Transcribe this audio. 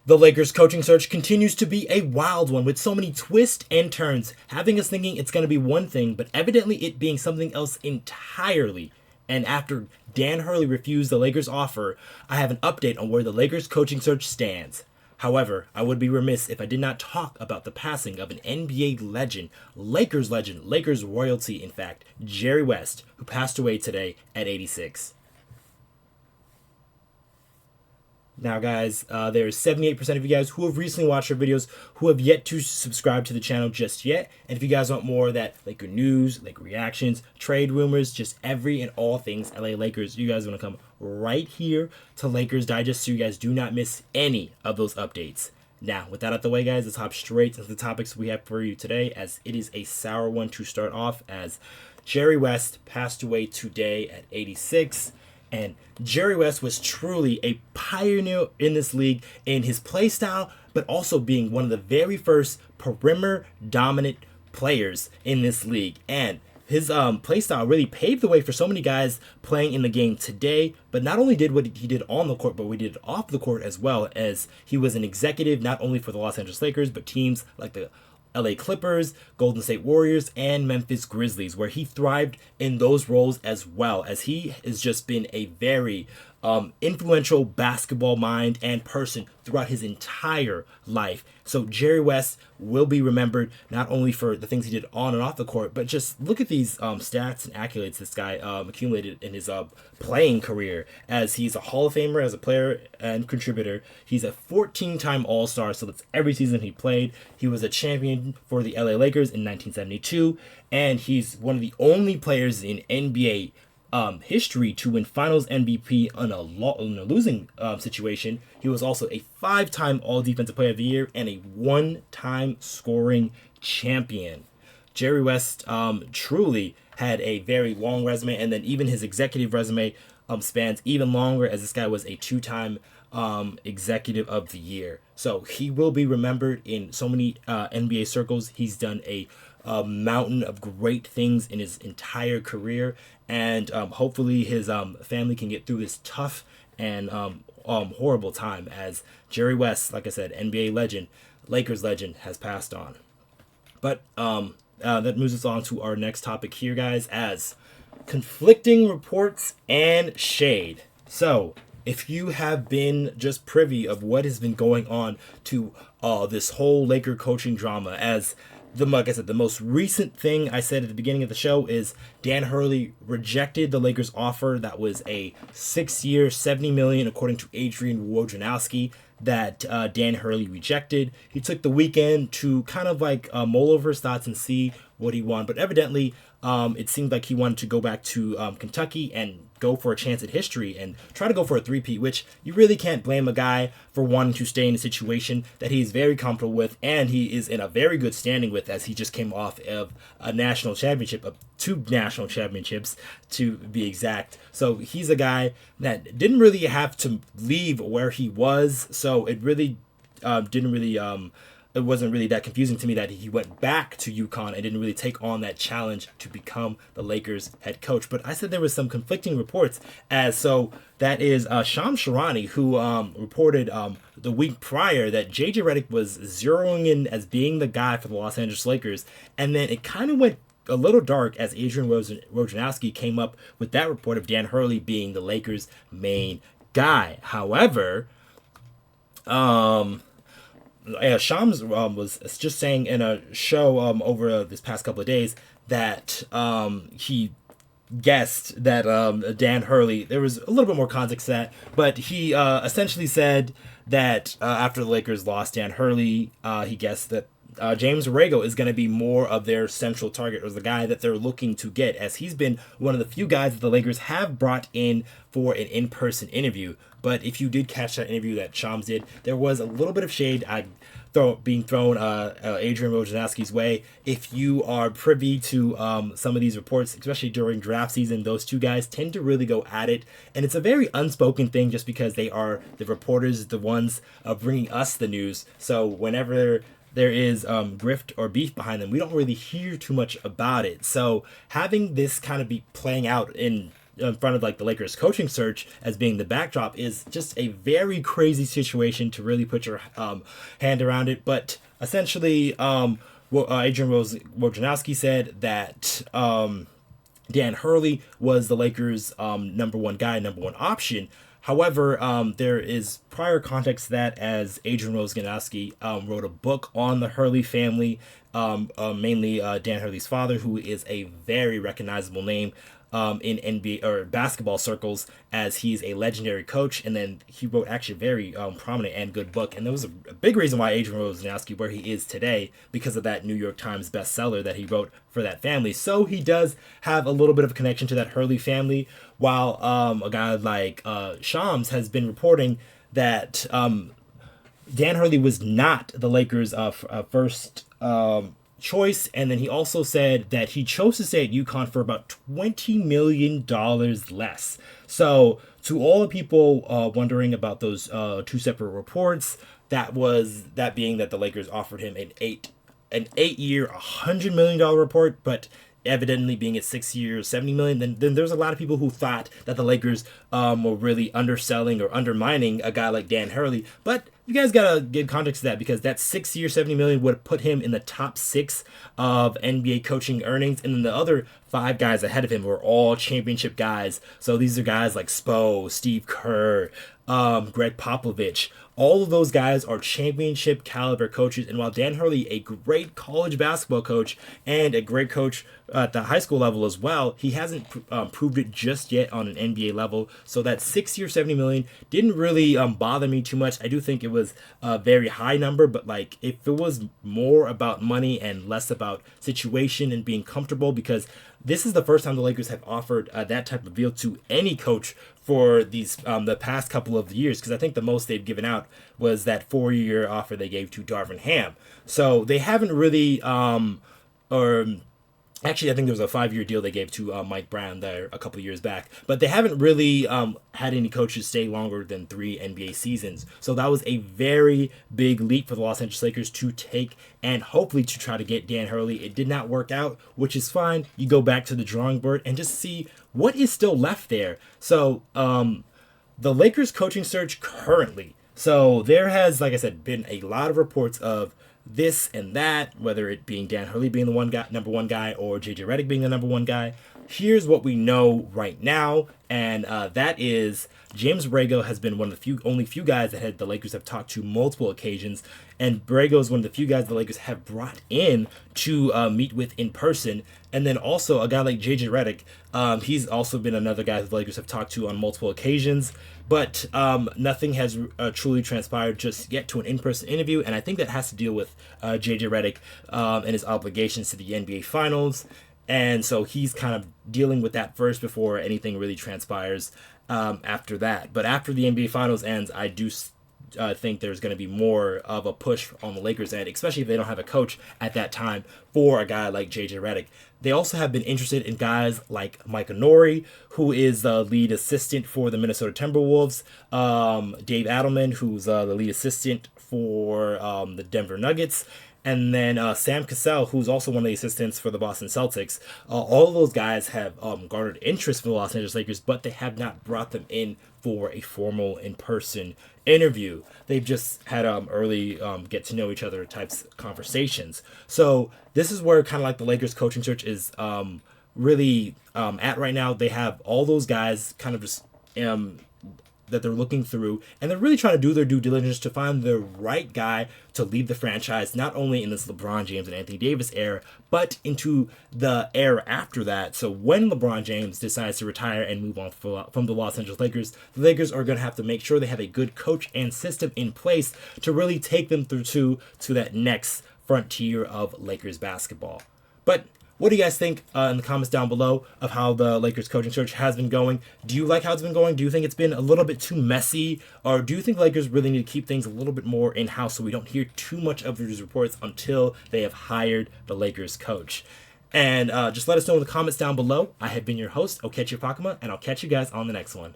The Lakers coaching search continues to be a wild one with so many twists and turns, having us thinking it's going to be one thing, but evidently it being something else entirely. And after Dan Hurley refused the Lakers' offer, I have an update on where the Lakers coaching search stands. However, I would be remiss if I did not talk about the passing of an NBA legend, Lakers royalty, in fact, Jerry West, who passed away today at 86. Now, guys, there's 78% of you guys who have recently watched our videos who have yet to subscribe to the channel just yet. And if you guys want more of that Laker news, Laker reactions, trade rumors, just every and all things LA Lakers, you guys want to come right here to Lakers Digest so you guys do not miss any of those updates. Now, with that out of the way, guys, let's hop straight into the topics we have for you today, as it is a sour one to start off, as Jerry West passed away today at 86. And Jerry West was truly a pioneer in this league in his play style, but also being one of the very first perimeter dominant players in this league. And his play style really paved the way for so many guys playing in the game today. But not only did what he did on the court, but we did off the court as well, as he was an executive not only for the Los Angeles Lakers, but teams like the LA Clippers, Golden State Warriors, and Memphis Grizzlies, where he thrived in those roles as well, as he has just been a very influential basketball mind and person throughout his entire life. So Jerry West will be remembered not only for the things he did on and off the court, but just look at these stats and accolades this guy accumulated in his playing career, as he's a Hall of Famer as a player and contributor. He's a 14-time All-Star, so that's every season he played. He was a champion for the LA Lakers in 1972, and he's one of the only players in NBA history to win Finals MVP in a losing situation. He was also a 5-time All-Defensive Player of the Year and a 1-time scoring champion. Jerry West truly had a very long resume, and then even his executive resume spans even longer, as this guy was a 2-time Executive of the Year. So he will be remembered in so many NBA circles. He's done a mountain of great things in his entire career, and hopefully his family can get through this tough and horrible time, as Jerry West, like I said, NBA legend, Lakers legend, has passed on. But that moves us on to our next topic here, guys, as conflicting reports and shade. So if you have been just privy of what has been going on to this whole Laker coaching drama, as like I said, the most recent thing I said at the beginning of the show is Dan Hurley rejected the Lakers' offer. That was a 6-year, $70 million, according to Adrian Wojnarowski, that Dan Hurley rejected. He took the weekend to kind of like mull over his thoughts and see what he wanted. But evidently, it seemed like he wanted to go back to Kentucky and go for a chance at history and try to go for a three-peat, which you really can't blame a guy for wanting to stay in a situation that he's very comfortable with and he is in a very good standing with, as he just came off of a national championship, of 2 national championships to be exact. So he's a guy that didn't really have to leave where he was, so it really it wasn't really that confusing to me that he went back to UConn and didn't really take on that challenge to become the Lakers head coach. But I said there was some conflicting reports, as so that is Shams Charania, who reported the week prior that JJ Redick was zeroing in as being the guy for the Los Angeles Lakers, and then it kind of went a little dark as Adrian Wojnarowski came up with that report of Dan Hurley being the Lakers' main guy. However, Shams was just saying in a show over this past couple of days that he guessed that Dan Hurley, there was a little bit more context to that, but he essentially said that after the Lakers lost Dan Hurley, he guessed that James Borrego is going to be more of their central target, or the guy that they're looking to get, as he's been one of the few guys that the Lakers have brought in for an in-person interview. But if you did catch that interview that Shams did, there was a little bit of shade being thrown Adrian Wojnarowski's way. If you are privy to some of these reports, especially during draft season, those two guys tend to really go at it. And it's a very unspoken thing just because they are the reporters, the ones bringing us the news. So whenever there is grift or beef behind them, we don't really hear too much about it. So having this kind of be playing out in in front of like the Lakers coaching search as being the backdrop is just a very crazy situation to really put your hand around it. But essentially, Adrian Wojnarowski said that Dan Hurley was the Lakers' number one guy, number one option. However, there is prior context to that, as Adrian Wojnarowski wrote a book on the Hurley family, mainly Dan Hurley's father, who is a very recognizable name in NBA or basketball circles, as he's a legendary coach. And then he wrote actually a very prominent and good book. And there was a big reason why Adrian Wojnarowski where he is today, because of that New York Times bestseller that he wrote for that family. So he does have a little bit of a connection to that Hurley family, while a guy like Shams has been reporting that Dan Hurley was not the Lakers' first choice. And then he also said that he chose to stay at UConn for about $20 million less. So to all the people wondering about those two separate reports, that being that the Lakers offered him an 8-year, $100 million report, but evidently being at 6 years, $70 million, then there's a lot of people who thought that the Lakers were really underselling or undermining a guy like Dan Hurley. But you guys gotta give context to that, because that 6 year, $70 million would put him in the top 6 of NBA coaching earnings, and then the other 5 guys ahead of him were all championship guys. So these are guys like Spo, Steve Kerr, Greg Popovich. All of those guys are championship caliber coaches. And while Dan Hurley, a great college basketball coach and a great coach at the high school level as well, he hasn't proved it just yet on an NBA level. So that 6 year, $70 million didn't really bother me too much. I do think it was a very high number, but like if it was more about money and less about situation and being comfortable, because this is the first time the Lakers have offered that type of deal to any coach for these the past couple of years, because I think the most they've given out was that 4-year offer they gave to Darvin Ham. So they haven't really actually, I think there was a 5-year deal they gave to Mike Brown there a couple of years back. But they haven't really had any coaches stay longer than 3 NBA seasons. So that was a very big leap for the Los Angeles Lakers to take, and hopefully to try to get Dan Hurley. It did not work out, which is fine. You go back to the drawing board and just see what is still left there. So the Lakers coaching search currently. So there has, like I said, been a lot of reports of this and that, whether it being Dan Hurley being the number one guy or JJ Redick being the number one guy. Here's what we know right now, and that is James Borrego has been one of the only few guys that the Lakers have talked to multiple occasions, and Borrego is one of the few guys the Lakers have brought in to meet with in person. And then also a guy like JJ Redick, he's also been another guy that the Lakers have talked to on multiple occasions, but nothing has truly transpired just yet to an in-person interview, and I think that has to deal with JJ Redick and his obligations to the NBA Finals. And so he's kind of dealing with that first before anything really transpires after that. But after the NBA Finals ends, I do think there's going to be more of a push on the Lakers' end, especially if they don't have a coach at that time, for a guy like JJ Redick. They also have been interested in guys like Mike Nori, who is the lead assistant for the Minnesota Timberwolves, Dave Adelman, who's the lead assistant for the Denver Nuggets, and then Sam Cassell, who's also one of the assistants for the Boston Celtics. All of those guys have garnered interest from the Los Angeles Lakers, but they have not brought them in for a formal in-person interview. They've just had early get-to-know-each-other types of conversations. So this is where kind of like the Lakers coaching search is really at right now. They have all those guys kind of just that they're looking through, and they're really trying to do their due diligence to find the right guy to lead the franchise, not only in this LeBron James and Anthony Davis era, but into the era after that. So when LeBron James decides to retire and move on from the Los Angeles Lakers, the Lakers are going to have to make sure they have a good coach and system in place to really take them through to that next frontier of Lakers basketball. But what do you guys think in the comments down below of how the Lakers coaching search has been going? Do you like how it's been going? Do you think it's been a little bit too messy? Or do you think Lakers really need to keep things a little bit more in-house so we don't hear too much of these reports until they have hired the Lakers coach? And just let us know in the comments down below. I have been your host, Okechi Apakama, and I'll catch you guys on the next one.